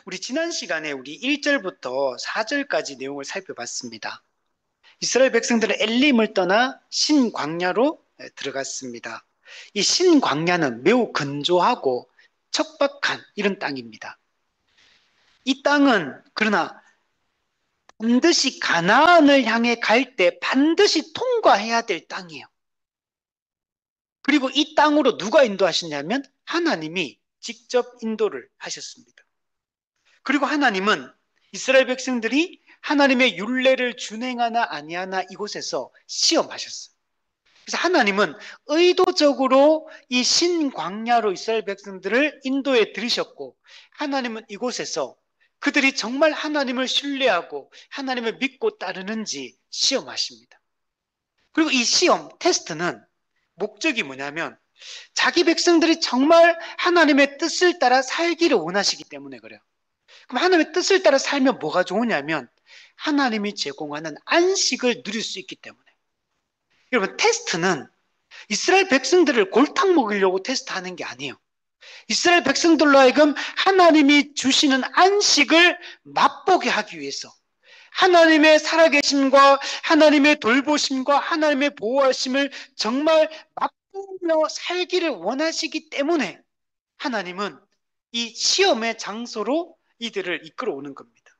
우리 지난 시간에 우리 1절부터 4절까지 내용을 살펴봤습니다. 이스라엘 백성들은 엘림을 떠나 신광야로 들어갔습니다. 이 신광야는 매우 건조하고 척박한 이런 땅입니다. 이 땅은 그러나 반드시 가나안을 향해 갈 때 반드시 통과해야 될 땅이에요. 그리고 이 땅으로 누가 인도하셨냐면 하나님이 직접 인도를 하셨습니다. 그리고 하나님은 이스라엘 백성들이 하나님의 율례를 준행하나 아니하나 이곳에서 시험하셨어요. 그래서 하나님은 의도적으로 이 신광야로 이스라엘 백성들을 인도에 들이셨고, 하나님은 이곳에서 그들이 정말 하나님을 신뢰하고 하나님을 믿고 따르는지 시험하십니다. 그리고 이 시험, 테스트는 목적이 뭐냐면 자기 백성들이 정말 하나님의 뜻을 따라 살기를 원하시기 때문에 그래요. 그럼 하나님의 뜻을 따라 살면 뭐가 좋으냐면 하나님이 제공하는 안식을 누릴 수 있기 때문에. 여러분, 테스트는 이스라엘 백성들을 골탕 먹이려고 테스트하는 게 아니에요. 이스라엘 백성들로 하여금 하나님이 주시는 안식을 맛보게 하기 위해서, 하나님의 살아계심과 하나님의 돌보심과 하나님의 보호하심을 정말 맛보며 살기를 원하시기 때문에 하나님은 이 시험의 장소로 이들을 이끌어오는 겁니다.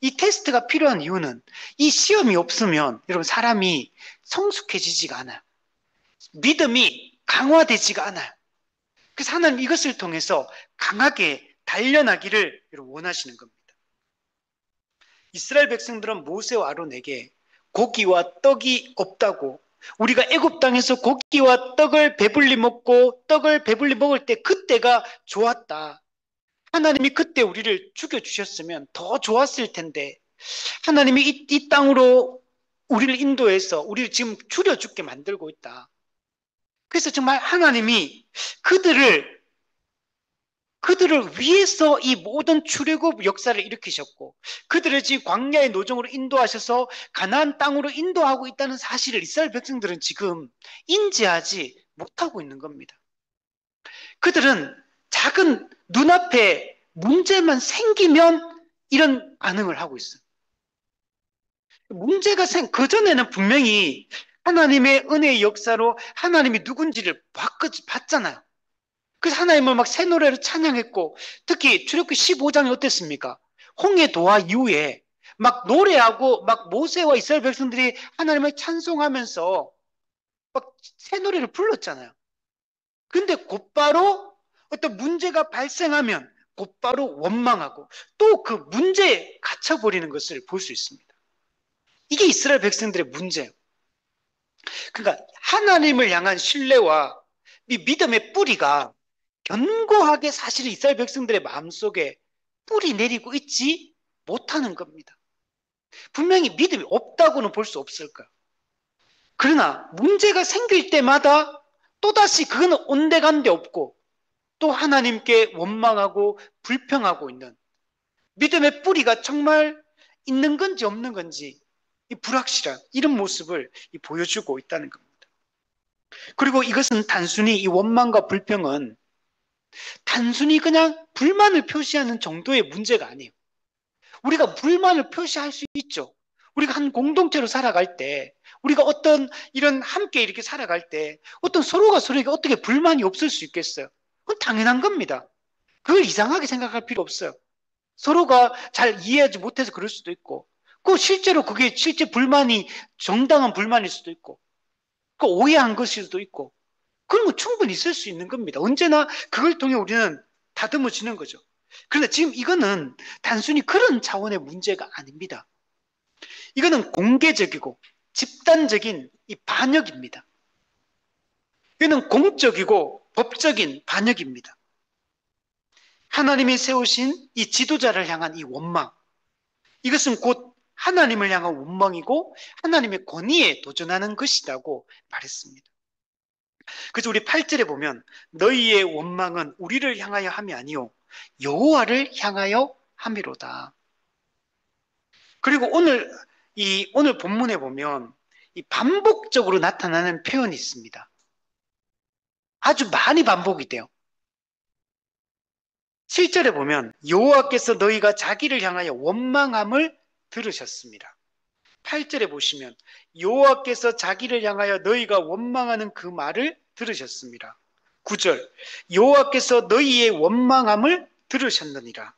이 테스트가 필요한 이유는 이 시험이 없으면 여러분 사람이 성숙해지지가 않아요. 믿음이 강화되지가 않아요. 그래서 하나님 이것을 통해서 강하게 단련하기를 원하시는 겁니다. 이스라엘 백성들은 모세와 아론에게 고기와 떡이 없다고, 우리가 애굽 땅에서 고기와 떡을 배불리 먹고 떡을 배불리 먹을 때 그때가 좋았다. 하나님이 그때 우리를 죽여주셨으면 더 좋았을 텐데 하나님이 이 땅으로 우리를 인도해서 우리를 지금 죽여 죽게 만들고 있다. 그래서 정말 하나님이 그들을 위해서 이 모든 출애굽 역사를 일으키셨고 그들을 지금 광야의 노정으로 인도하셔서 가나안 땅으로 인도하고 있다는 사실을 이스라엘 백성들은 지금 인지하지 못하고 있는 겁니다. 그들은 작은 눈앞에 문제만 생기면 이런 반응을 하고 있어요. 그전에는 분명히 하나님의 은혜의 역사로 하나님이 누군지를 봤잖아요. 그래서 하나님을 막 새 노래로 찬양했고, 특히 출애굽기 15장이 어땠습니까? 홍해 도하 이후에 막 노래하고 막 모세와 이스라엘 백성들이 하나님을 찬송하면서 막 새 노래를 불렀잖아요. 근데 곧바로 어떤 문제가 발생하면 곧바로 원망하고 또 그 문제에 갇혀버리는 것을 볼 수 있습니다. 이게 이스라엘 백성들의 문제예요. 그러니까 하나님을 향한 신뢰와 이 믿음의 뿌리가 견고하게 사실 이스라엘 백성들의 마음속에 뿌리 내리고 있지 못하는 겁니다. 분명히 믿음이 없다고는 볼 수 없을 거예요. 그러나 문제가 생길 때마다 또다시 그거는 온데간데 없고 또 하나님께 원망하고 불평하고 있는, 믿음의 뿌리가 정말 있는 건지 없는 건지 이 불확실한 이런 모습을 보여주고 있다는 겁니다. 그리고 이것은 단순히 이 원망과 불평은 단순히 그냥 불만을 표시하는 정도의 문제가 아니에요. 우리가 불만을 표시할 수 있죠. 우리가 한 공동체로 살아갈 때, 우리가 어떤 이런 함께 이렇게 살아갈 때 어떤 서로가 서로에게 어떻게 불만이 없을 수 있겠어요? 그건 당연한 겁니다. 그걸 이상하게 생각할 필요 없어요. 서로가 잘 이해하지 못해서 그럴 수도 있고, 실제로 그게 실제 불만이 정당한 불만일 수도 있고, 오해한 것일 수도 있고, 그런 거 충분히 있을 수 있는 겁니다. 언제나 그걸 통해 우리는 다듬어지는 거죠. 그런데 지금 이거는 단순히 그런 차원의 문제가 아닙니다. 이거는 공개적이고 집단적인 이 반역입니다. 이거는 공적이고 법적인 반역입니다. 하나님이 세우신 이 지도자를 향한 이 원망, 이것은 곧 하나님을 향한 원망이고 하나님의 권위에 도전하는 것이라고 말했습니다. 그래서 우리 8절에 보면 너희의 원망은 우리를 향하여 함이 아니요 여호와를 향하여 함이로다. 그리고 오늘 본문에 보면 이 반복적으로 나타나는 표현이 있습니다. 아주 많이 반복이 돼요. 7절에 보면 여호와께서 너희가 자기를 향하여 원망함을 들으셨습니다. 8절에 보시면 여호와께서 자기를 향하여 너희가 원망하는 그 말을 들으셨습니다. 9절 여호와께서 너희의 원망함을 들으셨느니라.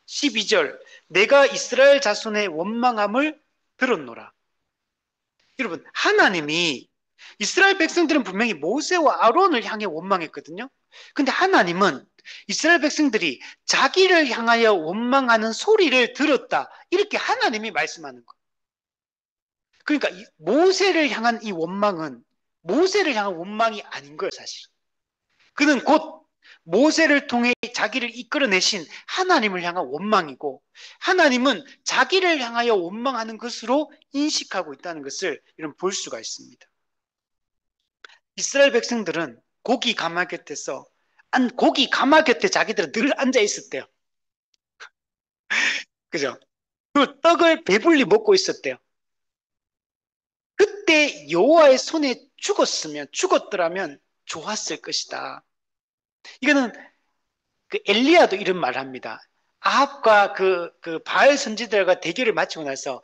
12절 내가 이스라엘 자손의 원망함을 들었노라. 여러분, 하나님이 이스라엘 백성들은 분명히 모세와 아론을 향해 원망했거든요. 근데 하나님은 이스라엘 백성들이 자기를 향하여 원망하는 소리를 들었다. 이렇게 하나님이 말씀하는 거예요. 그러니까 모세를 향한 이 원망은 모세를 향한 원망이 아닌 거예요, 사실. 그는 곧 모세를 통해 자기를 이끌어내신 하나님을 향한 원망이고, 하나님은 자기를 향하여 원망하는 것으로 인식하고 있다는 것을 이런 볼 수가 있습니다. 이스라엘 백성들은 고기 가마 곁에서 고기 가마 곁에 자기들은 늘 앉아 있었대요. 그죠? 그 떡을 배불리 먹고 있었대요. 그때 여호와의 손에 죽었더라면 좋았을 것이다. 이거는 그 엘리야도 이런 말을 합니다. 아합과 그 바알 선지자들과 대결을 마치고 나서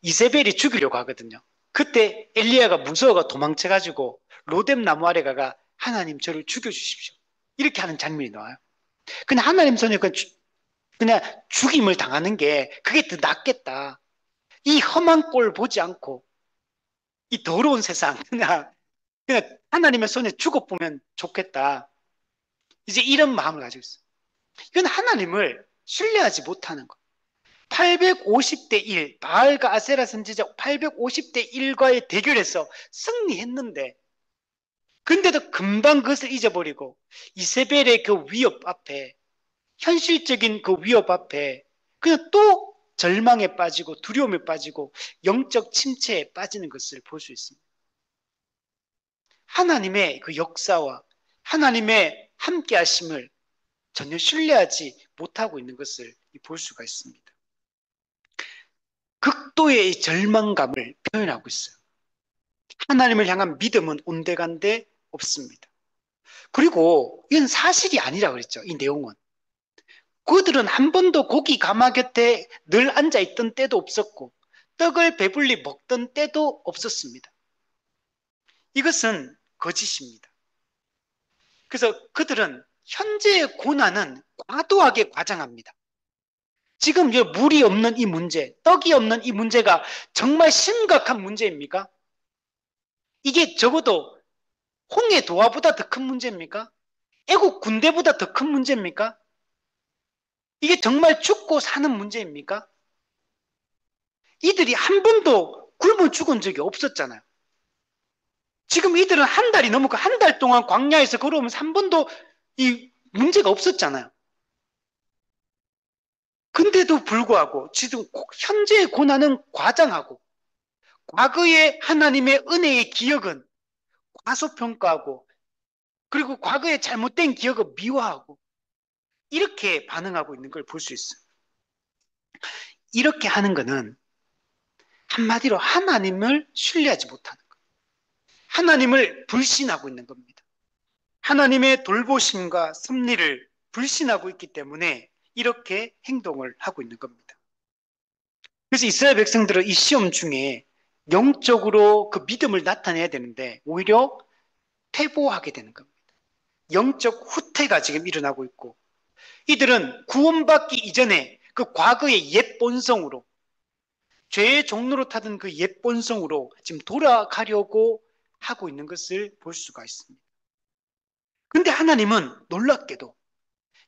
이세벨이 죽이려고 하거든요. 그때 엘리야가 무서워가 도망쳐가지고 로뎀 나무 아래 가가 하나님 저를 죽여주십시오. 이렇게 하는 장면이 나와요. 근데 하나님 손에 그냥 죽임을 당하는 게 그게 더 낫겠다. 이 험한 꼴 보지 않고 이 더러운 세상 그냥 하나님의 손에 죽어보면 좋겠다. 이제 이런 마음을 가지고 있어요. 이건 하나님을 신뢰하지 못하는 거. 850대 1, 바알과 아세라 선지자 850대 1과의 대결에서 승리했는데, 근데도 금방 그것을 잊어버리고 이세벨의 그 위협 앞에, 현실적인 그 위협 앞에 그냥 또 절망에 빠지고 두려움에 빠지고 영적 침체에 빠지는 것을 볼 수 있습니다. 하나님의 그 역사와 하나님의 함께 하심을 전혀 신뢰하지 못하고 있는 것을 볼 수가 있습니다. 극도의 절망감을 표현하고 있어요. 하나님을 향한 믿음은 온데간데 없습니다. 그리고 이건 사실이 아니라 그랬죠. 이 내용은. 그들은 한 번도 고기 가마 곁에 늘 앉아있던 때도 없었고 떡을 배불리 먹던 때도 없었습니다. 이것은 거짓입니다. 그래서 그들은 현재의 고난은 과도하게 과장합니다. 지금 물이 없는 이 문제, 떡이 없는 이 문제가 정말 심각한 문제입니까? 이게 적어도 홍해 도화보다 더 큰 문제입니까? 애국 군대보다 더 큰 문제입니까? 이게 정말 죽고 사는 문제입니까? 이들이 한 번도 굶어 죽은 적이 없었잖아요. 지금 이들은 한 달이 넘고 한 달 동안 광야에서 걸어오면서 한 번도 이 문제가 없었잖아요. 근데도 불구하고 지금 현재의 고난은 과장하고 과거의 하나님의 은혜의 기억은 과소평가하고 그리고 과거의 잘못된 기억을 미화하고 이렇게 반응하고 있는 걸 볼 수 있어요. 이렇게 하는 것은 한마디로 하나님을 신뢰하지 못하는 거예요. 하나님을 불신하고 있는 겁니다. 하나님의 돌보심과 섭리를 불신하고 있기 때문에 이렇게 행동을 하고 있는 겁니다. 그래서 이스라엘 백성들은 이 시험 중에 영적으로 그 믿음을 나타내야 되는데 오히려 퇴보하게 되는 겁니다. 영적 후퇴가 지금 일어나고 있고 이들은 구원받기 이전에 그 과거의 옛 본성으로 죄의 종로로 타던 그 옛 본성으로 지금 돌아가려고 하고 있는 것을 볼 수가 있습니다. 그런데 하나님은 놀랍게도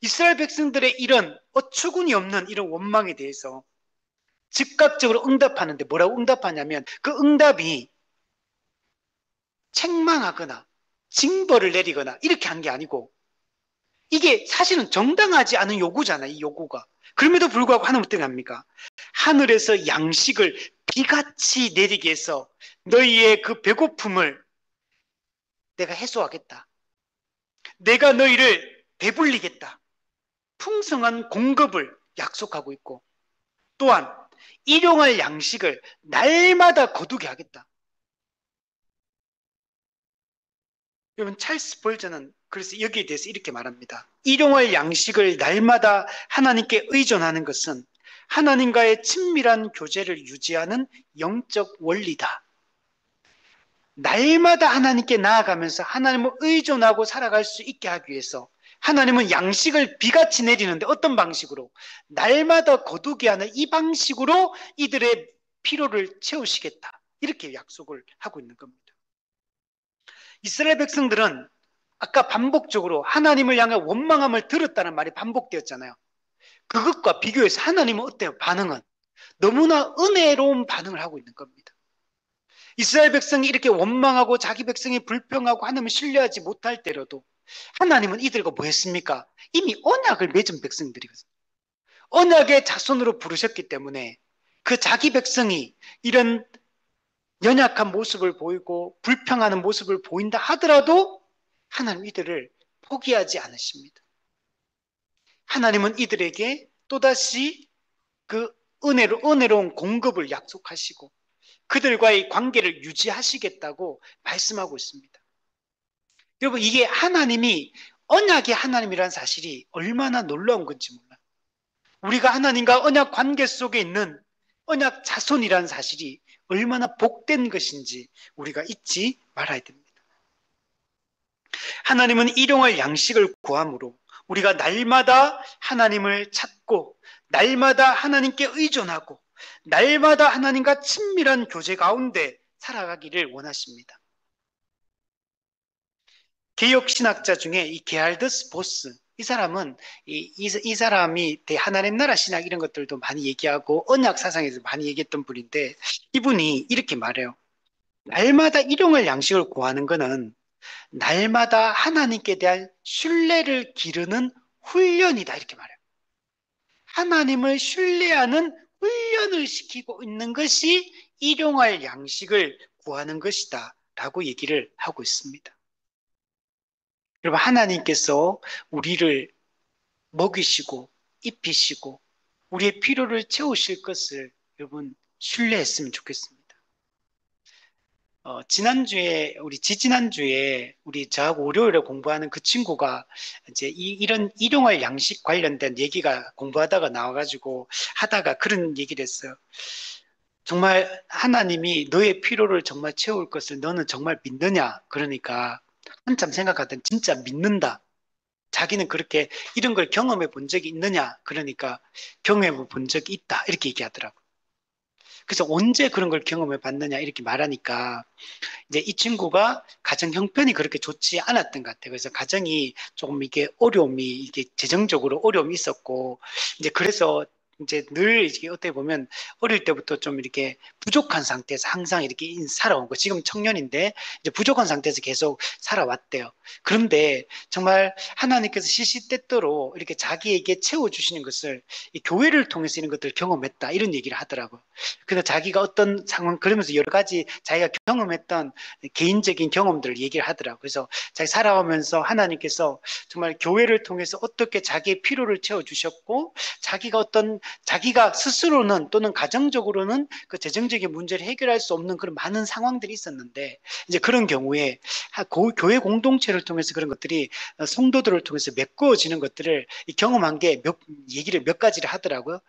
이스라엘 백성들의 이런 어처구니 없는 이런 원망에 대해서 즉각적으로 응답하는데 뭐라고 응답하냐면 그 응답이 책망하거나 징벌을 내리거나 이렇게 한 게 아니고 이게 사실은 정당하지 않은 요구잖아요. 이 요구가. 그럼에도 불구하고 하나님 어떻게 합니까? 하늘에서 양식을 비같이 내리게 해서 너희의 그 배고픔을 내가 해소하겠다. 내가 너희를 배불리겠다. 풍성한 공급을 약속하고 있고 또한 일용할 양식을 날마다 거두게 하겠다. 여러분 찰스 볼저는 그래서 여기에 대해서 이렇게 말합니다. 일용할 양식을 날마다 하나님께 의존하는 것은 하나님과의 친밀한 교제를 유지하는 영적 원리다. 날마다 하나님께 나아가면서 하나님을 의존하고 살아갈 수 있게 하기 위해서 하나님은 양식을 비같이 내리는데 어떤 방식으로? 날마다 거두게 하는 이 방식으로 이들의 필요를 채우시겠다. 이렇게 약속을 하고 있는 겁니다. 이스라엘 백성들은 아까 반복적으로 하나님을 향해 원망함을 들었다는 말이 반복되었잖아요. 그것과 비교해서 하나님은 어때요? 반응은 너무나 은혜로운 반응을 하고 있는 겁니다. 이스라엘 백성이 이렇게 원망하고 자기 백성이 불평하고 하나님을 신뢰하지 못할 때로도 하나님은 이들과 뭐 했습니까? 이미 언약을 맺은 백성들이거든요. 언약의 자손으로 부르셨기 때문에 그 자기 백성이 이런 연약한 모습을 보이고 불평하는 모습을 보인다 하더라도 하나님 이들을 포기하지 않으십니다. 하나님은 이들에게 또다시 그 은혜로운 공급을 약속하시고 그들과의 관계를 유지하시겠다고 말씀하고 있습니다. 여러분, 이게 하나님이 언약의 하나님이라는 사실이 얼마나 놀라운 건지 몰라요. 우리가 하나님과 언약 관계 속에 있는 언약 자손이라는 사실이 얼마나 복된 것인지 우리가 잊지 말아야 됩니다. 하나님은 일용할 양식을 구함으로 우리가 날마다 하나님을 찾고 날마다 하나님께 의존하고 날마다 하나님과 친밀한 교제 가운데 살아가기를 원하십니다. 개혁 신학자 중에 이 게할드스 보스, 이 사람은 이 사람이 하나님 나라 신학 이런 것들도 많이 얘기하고 언약 사상에서 많이 얘기했던 분인데 이분이 이렇게 말해요. 날마다 일용할 양식을 구하는 것은 날마다 하나님께 대한 신뢰를 기르는 훈련이다 이렇게 말해요. 하나님을 신뢰하는 훈련을 시키고 있는 것이 일용할 양식을 구하는 것이다 라고 얘기를 하고 있습니다. 여러분, 하나님께서 우리를 먹이시고 입히시고 우리의 필요를 채우실 것을 여러분 신뢰했으면 좋겠습니다. 지난주에 지지난주에 저하고 월요일에 공부하는 그 친구가 이제 이런 일용할 양식 관련된 얘기가 공부하다가 나와가지고 하다가 그런 얘기를 했어요. 정말 하나님이 너의 필요를 정말 채울 것을 너는 정말 믿느냐? 그러니까 한참 생각하던 진짜 믿는다. 자기는 그렇게 이런 걸 경험해 본 적이 있느냐? 그러니까 경험해 본 적이 있다. 이렇게 얘기하더라고요. 그래서 언제 그런 걸 경험해 봤느냐? 이렇게 말하니까 이제 이 친구가 가정 형편이 그렇게 좋지 않았던 것 같아요. 그래서 가정이 조금 이게 재정적으로 어려움이 있었고, 이제 그래서 이제 늘 이게 어떻게 보면 어릴 때부터 좀 이렇게 부족한 상태에서 항상 이렇게 살아온 거. 지금 청년인데 이제 부족한 상태에서 계속 살아왔대요. 그런데 정말 하나님께서 시시때때로 이렇게 자기에게 채워주시는 것을 이 교회를 통해서 이런 것들을 경험했다. 이런 얘기를 하더라고요. 그래서 자기가 어떤 상황, 그러면서 여러 가지 자기가 경험했던 개인적인 경험들을 얘기를 하더라고요. 그래서 자기 살아오면서 하나님께서 정말 교회를 통해서 어떻게 자기의 필요를 채워주셨고, 자기가 스스로는 또는 가정적으로는 그 재정적인 문제를 해결할 수 없는 그런 많은 상황들이 있었는데, 이제 그런 경우에 교회 공동체를 통해서 그런 것들이 성도들을 통해서 메꿔지는 것들을 경험한 얘기를 몇 가지를 하더라고요.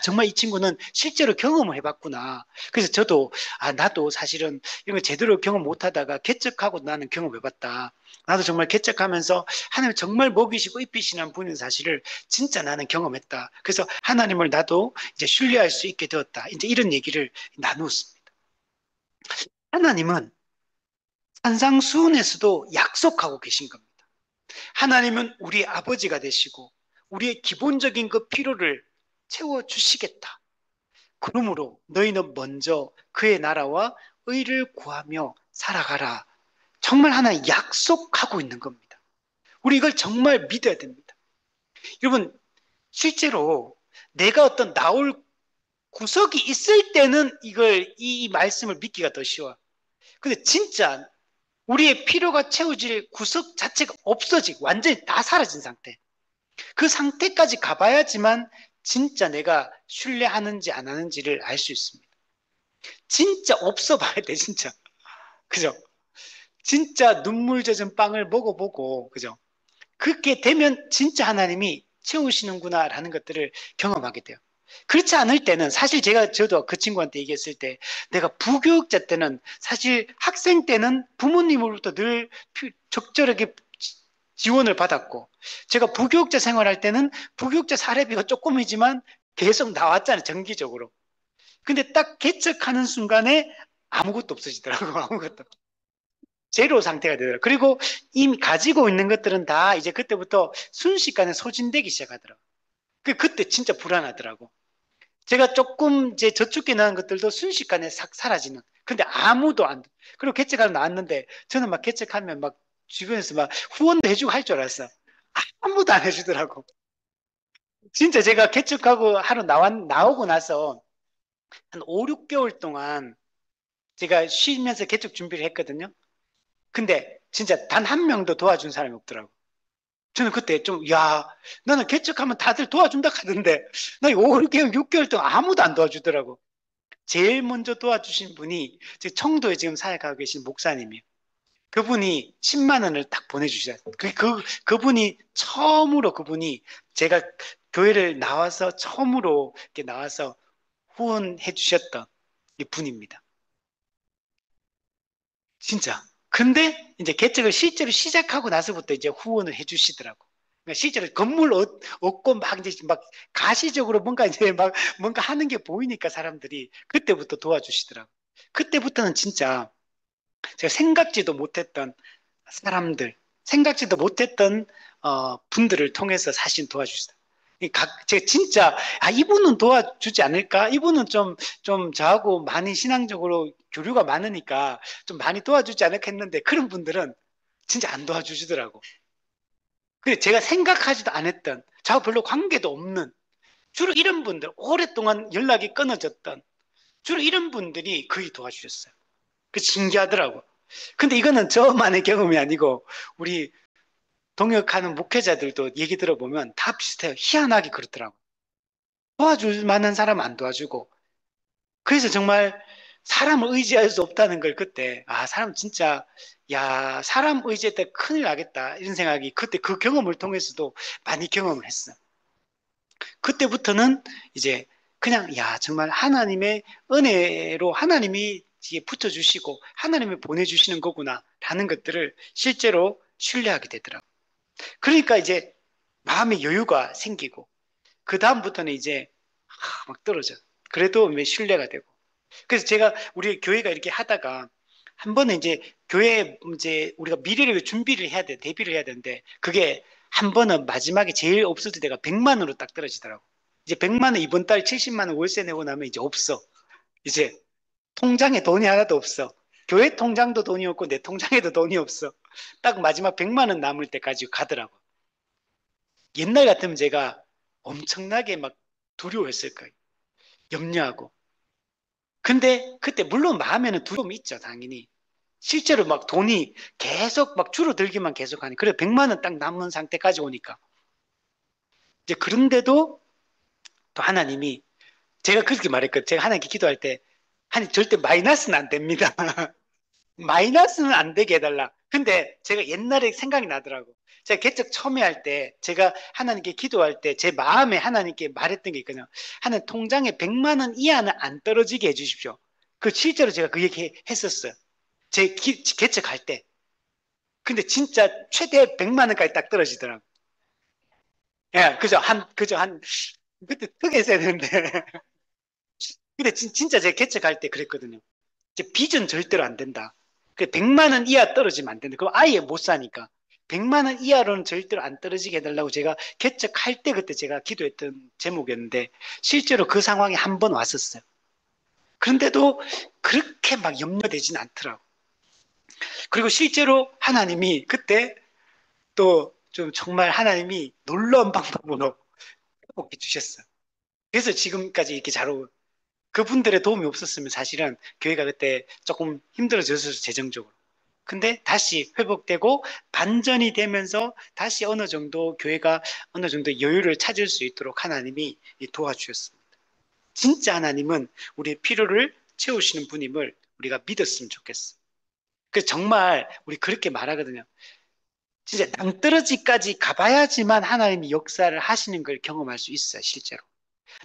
정말 이 친구는 실제로 경험을 해봤구나. 그래서 저도, 나도 사실은 이런 거 제대로 경험 못 하다가 개척하고 나는 경험해봤다. 나도 정말 개척하면서 하나님 정말 먹이시고 입히시는 분인 사실을 진짜 나는 경험했다. 그래서 하나님을 나도 이제 신뢰할 수 있게 되었다. 이제 이런 얘기를 나누었습니다. 하나님은 산상수훈에서도 약속하고 계신 겁니다. 하나님은 우리 아버지가 되시고 우리의 기본적인 그 필요를 채워주시겠다. 그러므로 너희는 먼저 그의 나라와 의를 구하며 살아가라. 정말 하나 약속하고 있는 겁니다. 우리 이걸 정말 믿어야 됩니다. 여러분, 실제로 내가 어떤 나올 구석이 있을 때는 이 말씀을 믿기가 더 쉬워. 근데 진짜 우리의 필요가 채워질 구석 자체가 없어지고 완전히 다 사라진 상태. 그 상태까지 가봐야지만 진짜 내가 신뢰하는지 안 하는지를 알 수 있습니다. 진짜 없어 봐야 돼, 진짜. 그죠? 진짜 눈물 젖은 빵을 먹어보고, 그죠? 그렇게 되면 진짜 하나님이 채우시는구나라는 것들을 경험하게 돼요. 그렇지 않을 때는 사실 저도 그 친구한테 얘기했을 때 내가 부교육자 때는 사실 학생 때는 부모님으로부터 늘 적절하게 지원을 받았고 제가 부교육자 생활할 때는 부교육자 사례비가 조금이지만 계속 나왔잖아요. 정기적으로. 근데 딱 개척하는 순간에 아무것도 없어지더라고. 아무것도. 제로 상태가 되더라고요. 그리고 이미 가지고 있는 것들은 다 이제 그때부터 순식간에 소진되기 시작하더라고요. 그때 진짜 불안하더라고. 제가 조금 이제 저축해 놓은 것들도 순식간에 싹 사라지는. 근데 아무도 안, 그리고 개척하러 나왔는데 저는 막 개척하면 막 주변에서 막 후원도 해주고 할 줄 알았어. 아무도 안 해주더라고. 진짜 제가 개척하고 하러 나오고 나서 한 5, 6개월 동안 제가 쉬면서 개척 준비를 했거든요. 근데 진짜 단 한 명도 도와준 사람이 없더라고. 저는 그때 좀, 야, 나는 개척하면 다들 도와준다 하던데, 나 5, 6개월, 6개월 동안 아무도 안 도와주더라고. 제일 먼저 도와주신 분이 청도에 지금 사역하고 계신 목사님이에요. 그분이 10만 원을 딱 보내주셨어요. 그분이 처음으로 그분이 제가 교회를 나와서 처음으로 이렇게 나와서 후원해 주셨던 이 분입니다. 진짜. 근데 이제 개척을 실제로 시작하고 나서부터 이제 후원을 해 주시더라고. 그러니까 실제로 건물 얻고 막 이제 막 가시적으로 뭔가 이제 막 뭔가 하는 게 보이니까 사람들이 그때부터 도와주시더라고. 그때부터는 진짜 제가 생각지도 못했던 사람들, 생각지도 못했던 분들을 통해서 사실 도와주시다. 제가 진짜, 이분은 도와주지 않을까? 이분은 좀 저하고 많이 신앙적으로 교류가 많으니까 좀 많이 도와주지 않을까 했는데 그런 분들은 진짜 안 도와주시더라고. 근데 제가 생각하지도 않았던, 저하고 별로 관계도 없는, 주로 이런 분들, 오랫동안 연락이 끊어졌던, 주로 이런 분들이 거의 도와주셨어요. 그 신기하더라고. 근데 이거는 저만의 경험이 아니고, 우리 동역하는 목회자들도 얘기 들어보면 다 비슷해요. 희한하게 그렇더라고. 도와줄 만한 사람 안 도와주고. 그래서 정말 사람을 의지할 수 없다는 걸 그때, 사람 진짜, 야, 사람 의지했다 큰일 나겠다. 이런 생각이 그때 그 경험을 통해서도 많이 경험을 했어. 그때부터는 이제 그냥, 야, 정말 하나님의 은혜로 하나님이 붙여주시고 하나님이 보내주시는 거구나. 라는 것들을 실제로 신뢰하게 되더라고. 그러니까 이제 마음의 여유가 생기고, 그 다음부터는 이제 막 떨어져. 그래도 왜 신뢰가 되고. 그래서 제가 우리 교회가 이렇게 하다가 한 번은 이제 교회 이제 우리가 미래를 준비를 해야 돼, 대비를 해야 되는데 그게 한 번은 마지막에 제일 없어질 때가 100만 원으로 딱 떨어지더라고. 이제 100만 원 이번 달 70만 원 월세 내고 나면 이제 없어. 이제 통장에 돈이 하나도 없어. 교회 통장도 돈이 없고 내 통장에도 돈이 없어. 딱 마지막 100만 원 남을 때까지 가더라고. 옛날 같으면 제가 엄청나게 막 두려워했을 거예요. 염려하고. 근데 그때 물론 마음에는 두려움이 있죠, 당연히. 실제로 막 돈이 계속 막 줄어들기만 계속 하니. 그래, 100만 원 딱 남은 상태까지 오니까. 이제 그런데도 또 하나님이 제가 그렇게 말했거든요. 제가 하나님께 기도할 때, 하나님 절대 마이너스는 안 됩니다. 마이너스는 안 되게 해달라. 근데 제가 옛날에 생각이 나더라고. 제가 개척 처음에 할 때, 제가 하나님께 기도할 때, 제 마음에 하나님께 말했던 게 있거든요. 하나님 통장에 100만 원 이하는 안 떨어지게 해주십시오. 그 실제로 제가 그 얘기 했었어요. 제 개척할 때. 근데 진짜 최대 100만 원까지 딱 떨어지더라고. 예, 그때 크게 했어야 되는데. 근데 진짜 제가 개척할 때 그랬거든요. 빚은 절대로 안 된다. 100만 원 이하 떨어지면 안 된다. 그럼 아예 못 사니까. 100만 원 이하로는 절대로 안 떨어지게 해달라고 제가 개척할 때 그때 제가 기도했던 제목이었는데 실제로 그 상황이 한 번 왔었어요. 그런데도 그렇게 막 염려되진 않더라고. 그리고 실제로 하나님이 그때 또 좀 정말 하나님이 놀라운 방법으로 회복해 주셨어요. 그래서 지금까지 이렇게 잘 오고 그분들의 도움이 없었으면 사실은 교회가 그때 조금 힘들어졌어요, 재정적으로. 근데 다시 회복되고 반전이 되면서 다시 어느 정도 교회가 어느 정도 여유를 찾을 수 있도록 하나님이 도와주셨습니다. 진짜 하나님은 우리의 필요를 채우시는 분임을 우리가 믿었으면 좋겠어. 그래서 정말 우리 그렇게 말하거든요. 진짜 낭떠러지까지 가봐야지만 하나님이 역사를 하시는 걸 경험할 수 있어요, 실제로.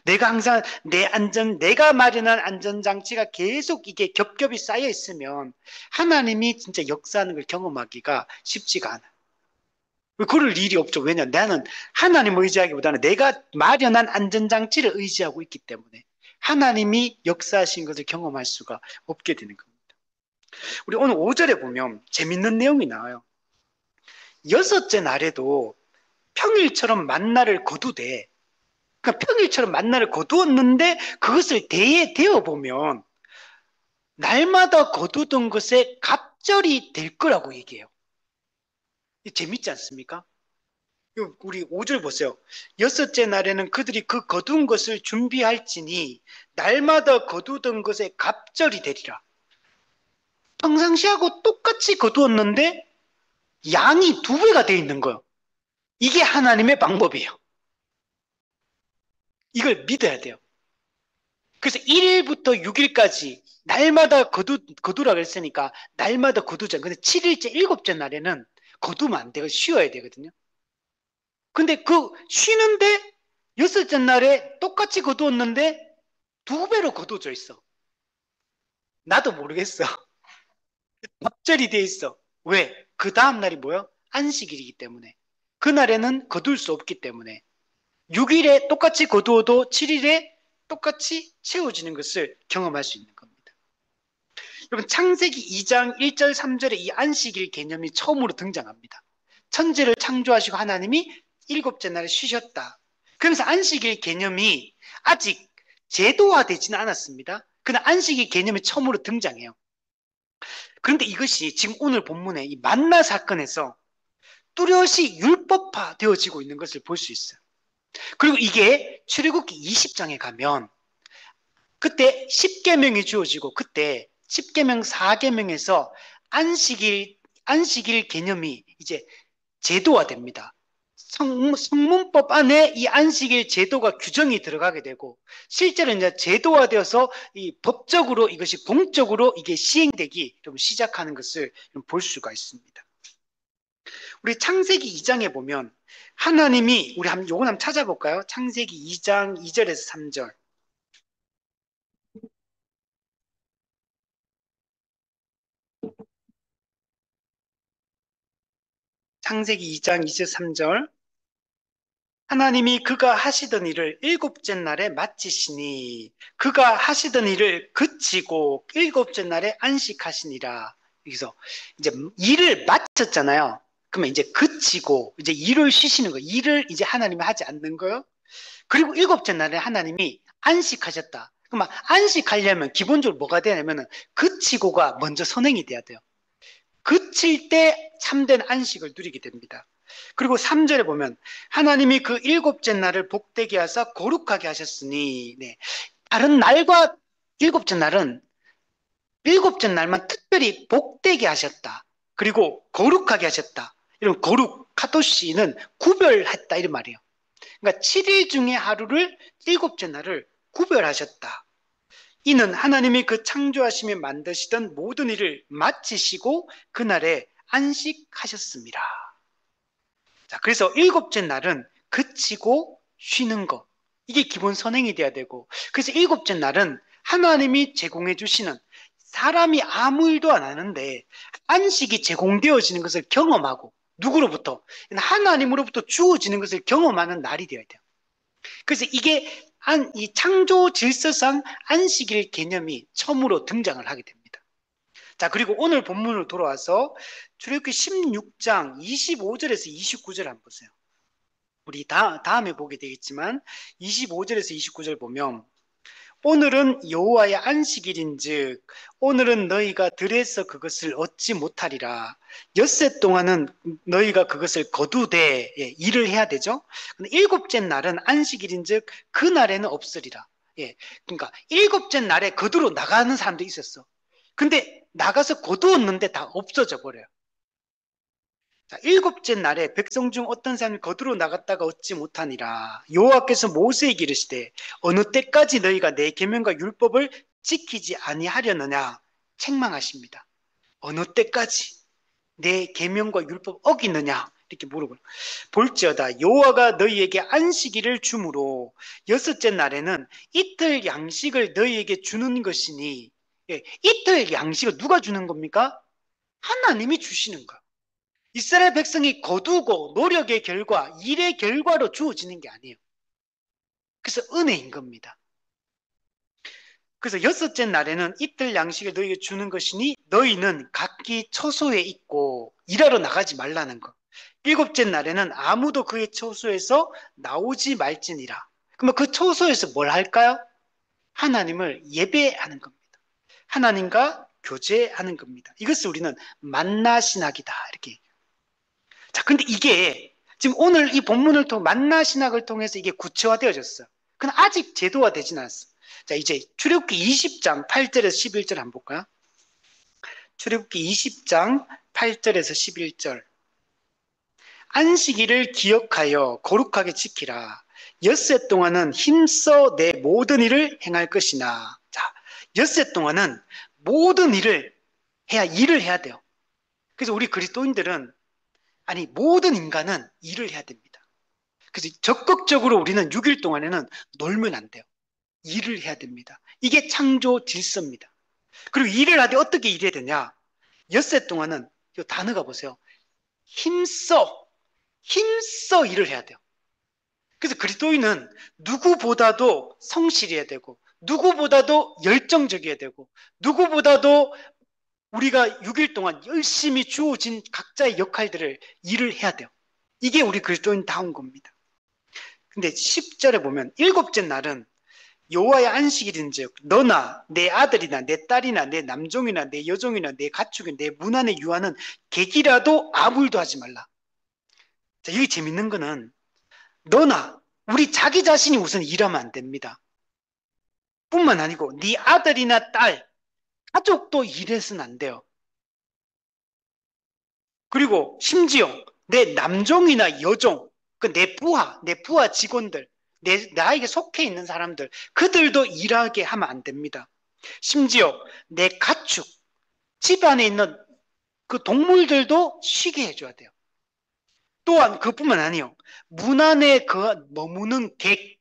내가 항상 내가 마련한 안전장치가 계속 이게 겹겹이 쌓여 있으면 하나님이 진짜 역사하는 걸 경험하기가 쉽지가 않아요. 그럴 일이 없죠. 왜냐? 나는 하나님을 의지하기보다는 내가 마련한 안전장치를 의지하고 있기 때문에 하나님이 역사하신 것을 경험할 수가 없게 되는 겁니다. 우리 오늘 5절에 보면 재밌는 내용이 나와요. 여섯째 날에도 평일처럼 만나를 거두되, 그러니까 평일처럼 만나를 거두었는데 그것을 대에 대어 보면 날마다 거두던 것에 갑절이 될 거라고 얘기해요. 재밌지 않습니까? 우리 5절 보세요. 여섯째 날에는 그들이 그 거둔 것을 준비할지니 날마다 거두던 것에 갑절이 되리라. 평상시하고 똑같이 거두었는데 양이 2배가 되어 있는 거예요. 이게 하나님의 방법이에요. 이걸 믿어야 돼요. 그래서 1일부터 6일까지 날마다 거두라고 했으니까 날마다 거두자. 근데 7일째, 7째 날에는 거두면 안 돼요. 쉬어야 되거든요. 근데 그 쉬는데 6째 날에 똑같이 거두었는데 2배로 거두어져 있어. 나도 모르겠어. 갑절이 돼 있어. 왜? 그 다음 날이 뭐야? 안식일이기 때문에. 그날에는 거둘 수 없기 때문에. 6일에 똑같이 거두어도 7일에 똑같이 채워지는 것을 경험할 수 있는 겁니다. 여러분, 창세기 2장 1절 3절에 이 안식일 개념이 처음으로 등장합니다. 천지를 창조하시고 하나님이 7째 날에 쉬셨다. 그러면서 안식일 개념이 아직 제도화되지는 않았습니다. 그러나 안식일 개념이 처음으로 등장해요. 그런데 이것이 지금 오늘 본문의 이 만나 사건에서 뚜렷이 율법화 되어지고 있는 것을 볼 수 있어요. 그리고 이게 출애굽기 20장에 가면 그때 10계명이 주어지고 그때 10계명 4계명에서 안식일 개념이 이제 제도화됩니다. 성문법 안에 이 안식일 제도가 규정이 들어가게 되고 실제로 이제 제도화되어서 이 법적으로 이것이 공적으로 이게 시행되기 좀 시작하는 것을 볼 수가 있습니다. 우리 창세기 2장에 보면 하나님이 우리 요건 한번 찾아볼까요? 창세기 2장 2절에서 3절. 창세기 2장 2절 3절. 하나님이 그가 하시던 일을 7째 날에 마치시니 그가 하시던 일을 그치고 7째 날에 안식하시니라. 여기서 이제 일을 마쳤잖아요. 그러면 이제 그치고 이제 일을 쉬시는 거예요. 일을 이제 하나님이 하지 않는 거예요. 그리고 7째 날에 하나님이 안식하셨다. 그러면 안식하려면 기본적으로 뭐가 되냐면 그치고가 먼저 선행이 돼야 돼요. 그칠 때 참된 안식을 누리게 됩니다. 그리고 3절에 보면 하나님이 그 7째 날을 복되게 하사 거룩하게 하셨으니, 네. 다른 날과 7째 날은 7째 날만 특별히 복되게 하셨다. 그리고 거룩하게 하셨다. 이런 거룩, 카도시는 구별했다 이런 말이에요. 그러니까 7일 중에 하루를 7째 날을 구별하셨다. 이는 하나님이 그 창조하시며 만드시던 모든 일을 마치시고 그날에 안식하셨습니다. 자, 그래서 7째 날은 그치고 쉬는 것. 이게 기본 선행이 돼야 되고, 그래서 7째 날은 하나님이 제공해 주시는, 사람이 아무 일도 안 하는데 안식이 제공되어지는 것을 경험하고, 누구로부터? 하나님으로부터 주어지는 것을 경험하는 날이 되어야 돼요. 그래서 이게 이 창조 질서상 안식일 개념이 처음으로 등장을 하게 됩니다. 자, 그리고 오늘 본문으로 돌아와서 출애굽기 16장 25절에서 29절 한번 보세요. 우리 다음에 보게 되겠지만 25절에서 29절 보면 오늘은 여호와의 안식일인즉 오늘은 너희가 들에서 그것을 얻지 못하리라. 엿새 동안은 너희가 그것을 거두되 일을 해야 되죠. 근데 7째 날은 안식일인즉 그 날에는 없으리라. 그러니까 7째 날에 거두러 나가는 사람도 있었어. 근데 나가서 거두었는데 다 없어져 버려요. 자, 7째 날에 백성 중 어떤 사람이 거두러 나갔다가 얻지 못하니라. 여호와께서 모세에게 이르시되 어느 때까지 너희가 내 계명과 율법을 지키지 아니하려느냐 책망하십니다. 어느 때까지 내 계명과 율법 어기느냐 이렇게 물어보는. 볼지어다 여호와가 너희에게 안식일을 주므로 여섯째 날에는 이틀 양식을 너희에게 주는 것이니. 예, 이틀 양식을 누가 주는 겁니까? 하나님이 주시는 거. 이스라엘 백성이 거두고 노력의 결과, 일의 결과로 주어지는 게 아니에요. 그래서 은혜인 겁니다. 그래서 여섯째 날에는 이틀 양식을 너희에게 주는 것이니 너희는 각기 처소에 있고 일하러 나가지 말라는 것. 일곱째 날에는 아무도 그의 처소에서 나오지 말지니라. 그러면 그 처소에서 뭘 할까요? 하나님을 예배하는 겁니다. 하나님과 교제하는 겁니다. 이것을 우리는 만나 신학이다 이렇게 얘기해요. 자, 근데 이게 지금 오늘 이 본문을 통해 만나 신학을 통해서 이게 구체화되어졌어요. 그러나 아직 제도화되진 않았어. 자, 이제 출애굽기 20장 8절에서 11절 한번 볼까요? 출애굽기 20장 8절에서 11절. 안식일을 기억하여 거룩하게 지키라. 엿새 동안은 힘써 내 모든 일을 행할 것이나. 자, 엿새 동안은 모든 일을 해야 돼요. 그래서 우리 그리스도인들은 모든 인간은 일을 해야 됩니다. 그래서 적극적으로 우리는 6일 동안에는 놀면 안 돼요. 일을 해야 됩니다. 이게 창조 질서입니다. 그리고 일을 하되 어떻게 일해야 되냐? 엿새 동안은 이 단어가 보세요. 힘써 일을 해야 돼요. 그래서 그리스도인은 누구보다도 성실해야 되고 누구보다도 열정적이어야 되고 누구보다도 우리가 6일 동안 열심히 주어진 각자의 역할들을 일을 해야 돼요. 이게 우리 그리스도인다운 겁니다. 근데 10절에 보면 일곱째 날은 여호와의 안식일인즉 너나 내 아들이나 내 딸이나 내 남종이나 내 여종이나 내 가축이나 내 문 안에 유하는 객이라도 아무 일도 하지 말라. 자, 여기 재밌는 거는 너나 우리 자기 자신이 우선 일하면 안 됩니다. 뿐만 아니고 네 아들이나 딸, 가족도 일해서는 안 돼요. 그리고 심지어 내 남종이나 여종, 내 부하 직원들, 나에게 속해 있는 사람들, 그들도 일하게 하면 안 됩니다. 심지어 내 가축, 집 안에 있는 그 동물들도 쉬게 해줘야 돼요. 또한 그뿐만 아니에요. 문 안에 그 머무는 객,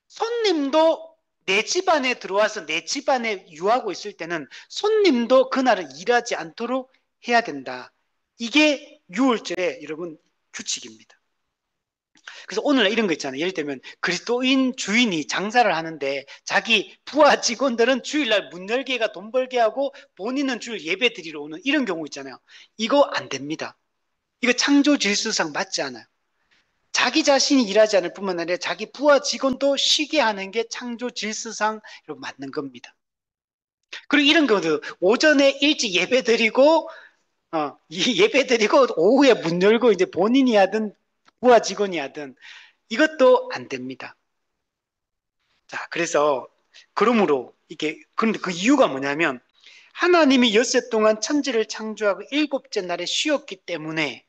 손님도 내 집 안에 들어와서 내 집 안에 유하고 있을 때는 손님도 그날은 일하지 않도록 해야 된다. 이게 6월절의 여러분 규칙입니다. 그래서 오늘날 이런 거 있잖아요. 예를 들면 그리스도인 주인이 장사를 하는데 자기 부하 직원들은 주일날 문 열게가 돈 벌게 하고 본인은 주일 예배 드리러 오는 이런 경우 있잖아요. 이거 안 됩니다. 이거 창조 질서상 맞지 않아요. 자기 자신이 일하지 않을 뿐만 아니라 자기 부하 직원도 쉬게 하는 게 창조 질서상 맞는 겁니다. 그리고 이런 경우도 오전에 일찍 예배드리고 오후에 문 열고 이제 본인이 하든 부하 직원이 하든 이것도 안 됩니다. 자, 그래서 그러므로 그런데 그 이유가 뭐냐면 하나님이 엿새 동안 천지를 창조하고 일곱째 날에 쉬었기 때문에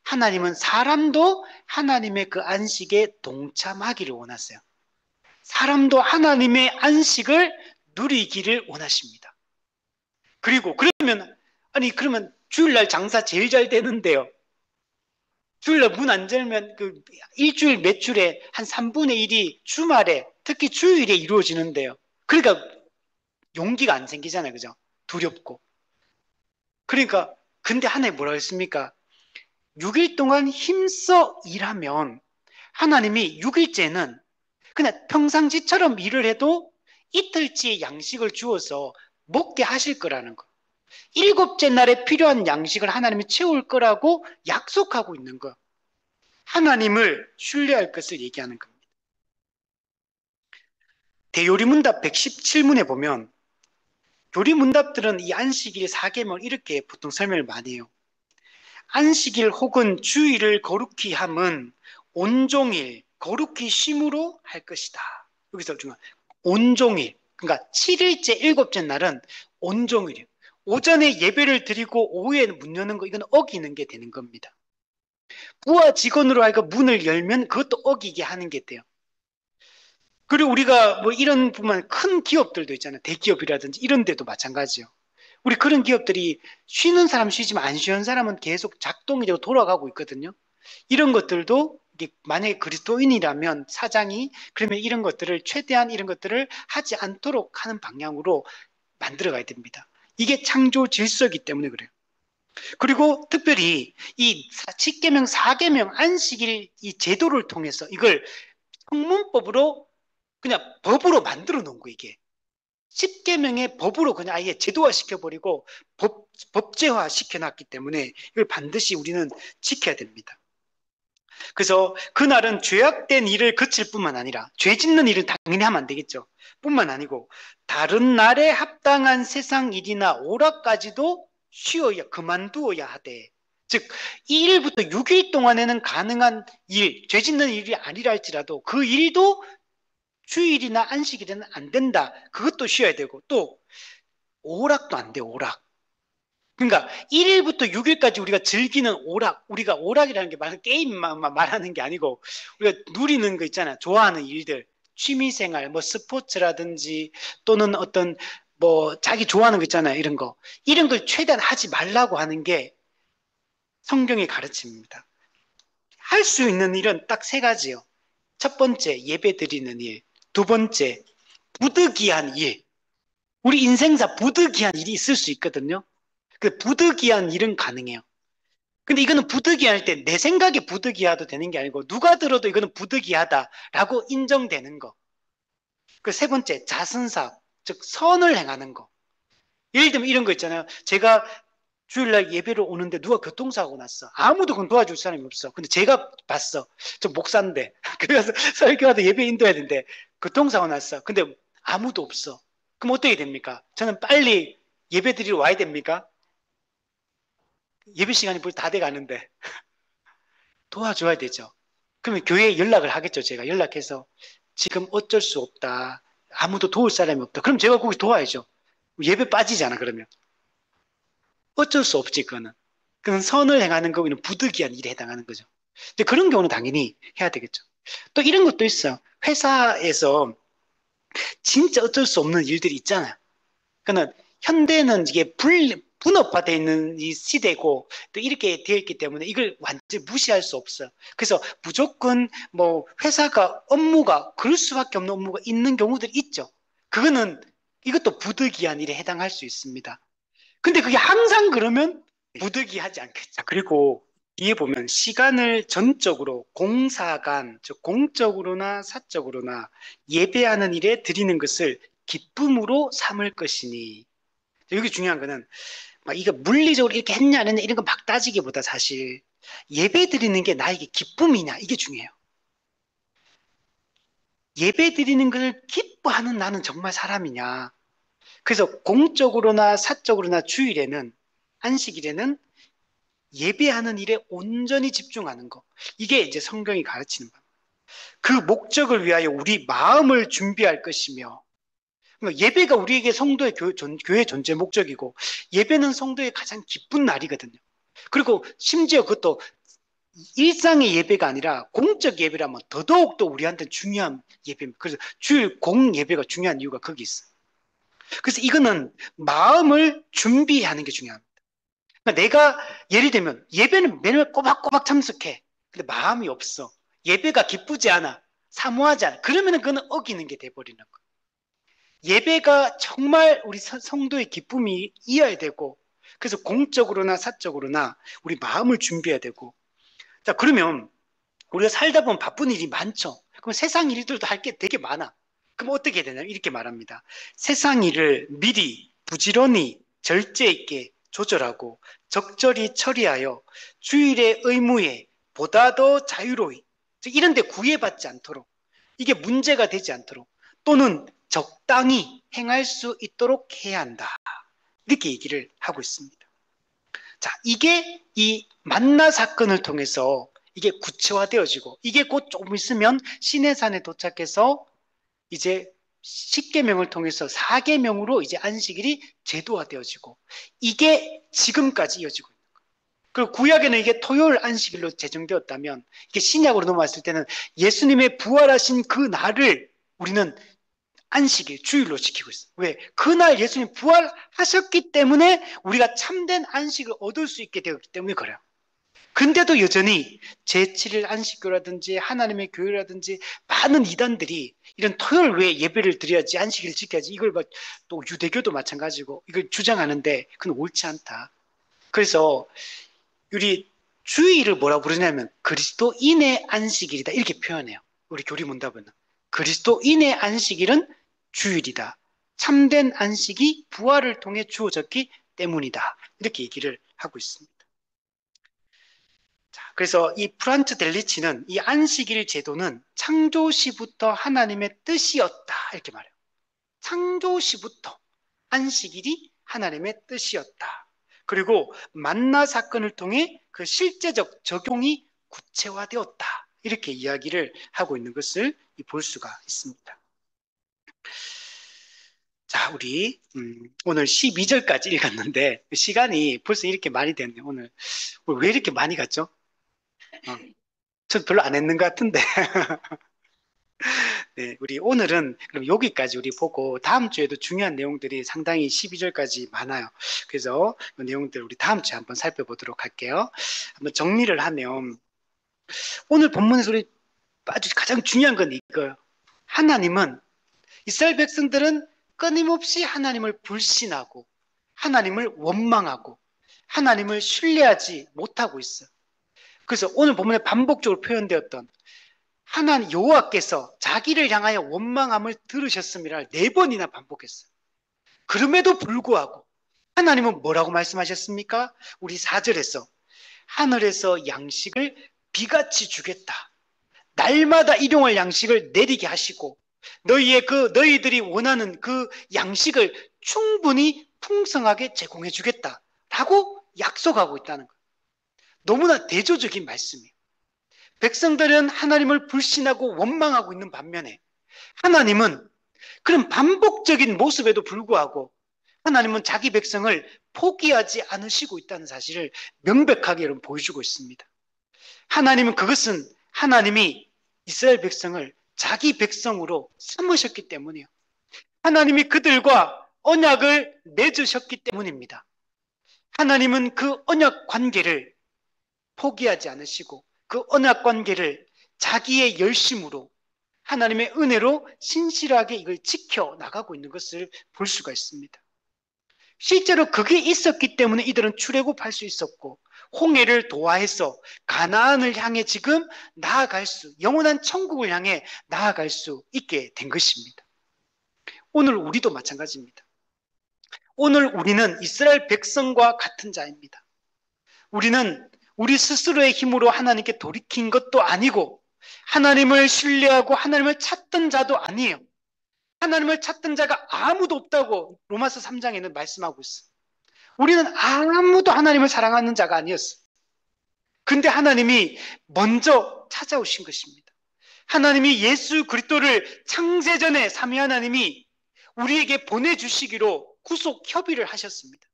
하나님은 사람도 하나님의 그 안식에 동참하기를 원하세요. 사람도 하나님의 안식을 누리기를 원하십니다. 그리고 그러면 주일날 장사 제일 잘 되는데요. 주일날 문 안 열면 그 일주일 매출의 한 3분의 1이 주말에 특히 주일에 이루어지는데요. 그러니까 용기가 안 생기잖아요. 그죠? 두렵고. 그러니까 근데 하나님 뭐라고 했습니까? 6일 동안 힘써 일하면 하나님이 6일째는 그냥 평상시처럼 일을 해도 이틀치의 양식을 주어서 먹게 하실 거라는 거. 일곱째 날에 필요한 양식을 하나님이 채울 거라고 약속하고 있는 거. 하나님을 신뢰할 것을 얘기하는 겁니다. 대요리문답 117문에 보면 요리문답들은 이 안식일 4계명을 이렇게 보통 설명을 많이 해요. 안식일 혹은 주일을 거룩히 함은 온종일 거룩히 쉼으로 할 것이다. 여기서 중요한 온종일, 그러니까 7일째 일곱째 날은 온종일이에요. 오전에 예배를 드리고 오후에 문 여는 거 이건 어기는 게 되는 겁니다. 부하 직원으로 하여금 문을 열면 그것도 어기게 하는 게 돼요. 그리고 우리가 뭐 이런 뿐만 큰 기업들도 있잖아요. 대기업이라든지 이런 데도 마찬가지예요. 우리 그런 기업들이 쉬는 사람 쉬지만 안 쉬는 사람은 계속 작동이 되고 돌아가고 있거든요. 이런 것들도 이게 만약에 그리스도인이라면 사장이 그러면 이런 것들을 최대한 이런 것들을 하지 않도록 하는 방향으로 만들어 가야 됩니다. 이게 창조 질서이기 때문에 그래요. 그리고 특별히 이 10계명, 4계명 안식일 이 제도를 통해서 이걸 성문법으로 그냥 법으로 만들어 놓은 거 이게. 10계명의 법으로 그냥 아예 제도화 시켜버리고 법제화 시켜놨기 때문에 이걸 반드시 우리는 지켜야 됩니다. 그래서 그날은 죄악된 일을 그칠 뿐만 아니라 죄 짓는 일은 당연히 하면 안 되겠죠. 뿐만 아니고 다른 날에 합당한 세상 일이나 오락까지도 쉬어야 그만두어야 하되 즉 2일부터 6일 동안에는 가능한 일, 죄 짓는 일이 아니라 할지라도 그 일도 주일이나 안식일에는 안 된다. 그것도 쉬어야 되고 또 오락도 안 돼, 오락. 그러니까 1일부터 6일까지 우리가 즐기는 오락, 우리가 오락이라는 게 게임만 말하는 게 아니고 우리가 누리는 거 있잖아요. 좋아하는 일들, 취미생활, 뭐 스포츠라든지 또는 어떤 뭐 자기 좋아하는 거 있잖아요. 이런 거. 이런 걸 최대한 하지 말라고 하는 게 성경의 가르침입니다. 할 수 있는 일은 딱 세 가지요. 첫 번째, 예배 드리는 일. 두 번째, 부득이한 일. 우리 인생사 부득이한 일이 있을 수 있거든요. 그 부득이한 일은 가능해요. 근데 이거는 부득이할 때 내 생각에 부득이하도 되는 게 아니고 누가 들어도 이거는 부득이하다라고 인정되는 거. 그 세 번째, 자선사업, 즉 선을 행하는 거. 예를 들면 이런 거 있잖아요. 제가 주일날 예배를 오는데 누가 교통사고 났어. 아무도 그건 도와줄 사람이 없어. 근데 제가 봤어. 저 목사인데. 그래서 설교하다 예배 인도해야 되는데 교통사고 났어. 근데 아무도 없어. 그럼 어떻게 됩니까? 저는 빨리 예배 드리러 와야 됩니까? 예배 시간이 벌써 다 돼가는데 도와줘야 되죠. 그러면 교회에 연락을 하겠죠. 제가 연락해서 지금 어쩔 수 없다. 아무도 도울 사람이 없다. 그럼 제가 거기 도와야죠. 예배 빠지잖아 그러면. 어쩔 수 없지 그거는. 그건 선을 행하는 거는 부득이한 일에 해당하는 거죠. 근데 그런 경우는 당연히 해야 되겠죠. 또 이런 것도 있어요. 회사에서 진짜 어쩔 수 없는 일들이 있잖아요. 그러니까 현대는 이게 분업화되어 있는 이 시대고 또 이렇게 되어 있기 때문에 이걸 완전히 무시할 수 없어요. 그래서 무조건 뭐 회사가 업무가 그럴 수밖에 없는 업무가 있는 경우들이 있죠. 그거는 이것도 부득이한 일에 해당할 수 있습니다. 근데 그게 항상 그러면 부득이하지 않겠죠. 그리고 뒤에 보면 시간을 전적으로 공사간, 즉 공적으로나 사적으로나 예배하는 일에 드리는 것을 기쁨으로 삼을 것이니 여기 중요한 거는 막 이거 물리적으로 이렇게 했냐 안 했냐 이런 거 막 따지기보다 사실 예배 드리는 게 나에게 기쁨이냐 이게 중요해요. 예배 드리는 걸 기뻐하는 나는 정말 사람이냐. 그래서 공적으로나 사적으로나 주일에는 안식일에는 예배하는 일에 온전히 집중하는 거. 이게 이제 성경이 가르치는 바. 그 목적을 위하여 우리 마음을 준비할 것이며 그러니까 예배가 우리에게 성도의 교회 존재 목적이고 예배는 성도의 가장 기쁜 날이거든요. 그리고 심지어 그것도 일상의 예배가 아니라 공적 예배라면 더더욱 또 우리한테 중요한 예배입니다. 그래서 주일 공 예배가 중요한 이유가 거기 있어요. 그래서 이거는 마음을 준비하는 게 중요합니다. 그러니까 내가 예를 들면 예배는 매일 꼬박꼬박 참석해. 근데 마음이 없어. 예배가 기쁘지 않아. 사모하지 않아. 그러면 그거는 어기는 게 돼버리는 거예요. 예배가 정말 우리 성도의 기쁨이 이어야 되고 그래서 공적으로나 사적으로나 우리 마음을 준비해야 되고 자 그러면 우리가 살다 보면 바쁜 일이 많죠. 그럼 세상 일들도 할 게 되게 많아. 그럼 어떻게 해야 되냐면 이렇게 말합니다. 세상 일을 미리 부지런히 절제 있게 조절하고 적절히 처리하여 주일의 의무에 보다 더 자유로이 이런 데 구애받지 않도록 이게 문제가 되지 않도록 또는 적당히 행할 수 있도록 해야 한다. 이렇게 얘기를 하고 있습니다. 자, 이게 이 만나 사건을 통해서 이게 구체화되어지고 이게 곧 조금 있으면 시내산에 도착해서 이제 10계명을 통해서 4계명으로 이제 안식일이 제도화되어지고 이게 지금까지 이어지고 있는 거예요. 그리고 구약에는 이게 토요일 안식일로 제정되었다면 이게 신약으로 넘어왔을 때는 예수님의 부활하신 그 날을 우리는 안식일, 주일로 지키고 있어요. 왜? 그날 예수님 부활하셨기 때문에 우리가 참된 안식을 얻을 수 있게 되었기 때문에 그래요. 근데도 여전히 제7일 안식교라든지 하나님의 교회라든지 많은 이단들이 이런 토요일 외에 예배를 드려야지 안식일을 지켜야지 이걸 막 또 유대교도 마찬가지고 이걸 주장하는데 그건 옳지 않다. 그래서 우리 주일을 뭐라고 부르냐면 그리스도인의 안식일이다 이렇게 표현해요. 우리 교리 문답은 그리스도인의 안식일은 주일이다. 참된 안식이 부활을 통해 주어졌기 때문이다. 이렇게 얘기를 하고 있습니다. 자, 그래서 이 프란츠 델리치는 이 안식일 제도는 창조시부터 하나님의 뜻이었다 이렇게 말해요. 창조시부터 안식일이 하나님의 뜻이었다. 그리고 만나 사건을 통해 그 실제적 적용이 구체화되었다. 이렇게 이야기를 하고 있는 것을 볼 수가 있습니다. 자, 우리 오늘 12절까지 읽었는데 시간이 벌써 이렇게 많이 됐네. 오늘 왜 이렇게 많이 갔죠? 전 별로 안 했는 것 같은데. 네, 우리 오늘은 그럼 여기까지 우리 보고 다음 주에도 중요한 내용들이 상당히 12절까지 많아요. 그래서 그 내용들 우리 다음 주에 한번 살펴보도록 할게요. 한번 정리를 하면 오늘 본문에서 우리 아주 가장 중요한 건 이거예요. 하나님은 이스라엘 백성들은 끊임없이 하나님을 불신하고 하나님을 원망하고 하나님을 신뢰하지 못하고 있어요. 그래서 오늘 본문에 반복적으로 표현되었던 하나님 여호와께서 자기를 향하여 원망함을 들으셨음이라 4번이나 반복했어요. 그럼에도 불구하고 하나님은 뭐라고 말씀하셨습니까? 우리 4절에서 하늘에서 양식을 비같이 주겠다. 날마다 일용할 양식을 내리게 하시고 너희들이 원하는 그 양식을 충분히 풍성하게 제공해 주겠다라고 약속하고 있다는 거예요. 너무나 대조적인 말씀이에요. 백성들은 하나님을 불신하고 원망하고 있는 반면에 하나님은 그런 반복적인 모습에도 불구하고 하나님은 자기 백성을 포기하지 않으시고 있다는 사실을 명백하게 여러분 보여주고 있습니다. 하나님은 그것은 하나님이 이스라엘 백성을 자기 백성으로 삼으셨기 때문이에요. 하나님이 그들과 언약을 맺으셨기 때문입니다. 하나님은 그 언약 관계를 포기하지 않으시고 그 언약 관계를 자기의 열심으로 하나님의 은혜로 신실하게 이걸 지켜나가고 있는 것을 볼 수가 있습니다. 실제로 그게 있었기 때문에 이들은 출애굽할 수 있었고 홍해를 도하해서 가나안을 향해 지금 나아갈 수, 영원한 천국을 향해 나아갈 수 있게 된 것입니다. 오늘 우리도 마찬가지입니다. 오늘 우리는 이스라엘 백성과 같은 자입니다. 우리는 우리 스스로의 힘으로 하나님께 돌이킨 것도 아니고 하나님을 신뢰하고 하나님을 찾던 자도 아니에요. 하나님을 찾던 자가 아무도 없다고 로마서 3장에는 말씀하고 있어요. 우리는 아무도 하나님을 사랑하는 자가 아니었어요. 근데 하나님이 먼저 찾아오신 것입니다. 하나님이 예수 그리스도를 창세전에 삼위 하나님이 우리에게 보내주시기로 구속 협의를 하셨습니다.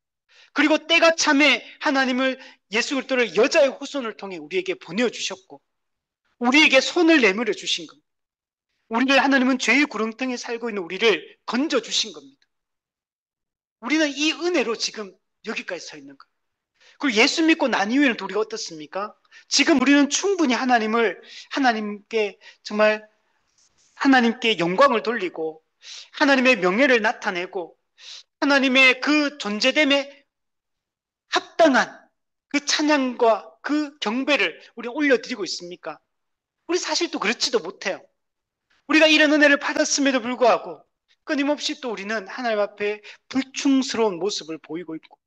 그리고 때가 참에 하나님을 예수 그리스도를 여자의 후손을 통해 우리에게 보내주셨고 우리에게 손을 내밀어 주신 겁니다. 우리를 하나님은 죄의 구렁텅이에 살고 있는 우리를 건져 주신 겁니다. 우리는 이 은혜로 지금 여기까지 서 있는 거예요. 그리고 예수 믿고 난 이후에는 또 우리가 어떻습니까? 지금 우리는 충분히 하나님께 정말 하나님께 영광을 돌리고 하나님의 명예를 나타내고 하나님의 그 존재됨에 합당한 그 찬양과 그 경배를 우리 올려드리고 있습니까? 우리 사실 또 그렇지도 못해요. 우리가 이런 은혜를 받았음에도 불구하고 끊임없이 또 우리는 하나님 앞에 불충스러운 모습을 보이고 있고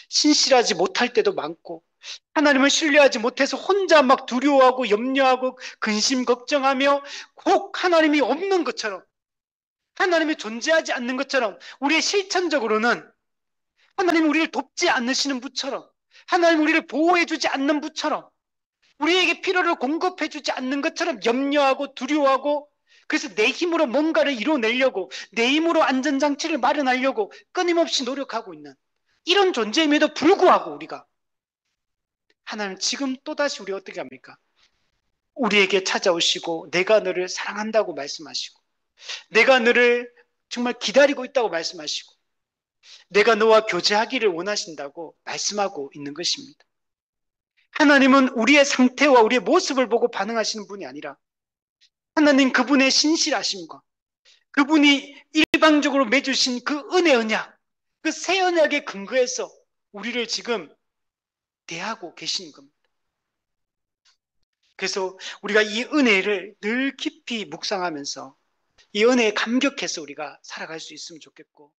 신실하지 못할 때도 많고 하나님을 신뢰하지 못해서 혼자 막 두려워하고 염려하고 근심 걱정하며 꼭 하나님이 없는 것처럼 하나님이 존재하지 않는 것처럼 우리의 실천적으로는 하나님 우리를 돕지 않으시는 분처럼 하나님 우리를 보호해주지 않는 분처럼 우리에게 필요를 공급해주지 않는 것처럼 염려하고 두려워하고 그래서 내 힘으로 뭔가를 이뤄내려고 내 힘으로 안전장치를 마련하려고 끊임없이 노력하고 있는 이런 존재임에도 불구하고 우리가 하나님 지금 또다시 우리 어떻게 합니까? 우리에게 찾아오시고 내가 너를 사랑한다고 말씀하시고 내가 너를 정말 기다리고 있다고 말씀하시고 내가 너와 교제하기를 원하신다고 말씀하고 있는 것입니다. 하나님은 우리의 상태와 우리의 모습을 보고 반응하시는 분이 아니라 하나님 그분의 신실하심과 그분이 일방적으로 맺으신 그 은혜 언약, 그 새 언약의 근거에서 우리를 지금 대하고 계시는 겁니다. 그래서 우리가 이 은혜를 늘 깊이 묵상하면서 이 은혜에 감격해서 우리가 살아갈 수 있으면 좋겠고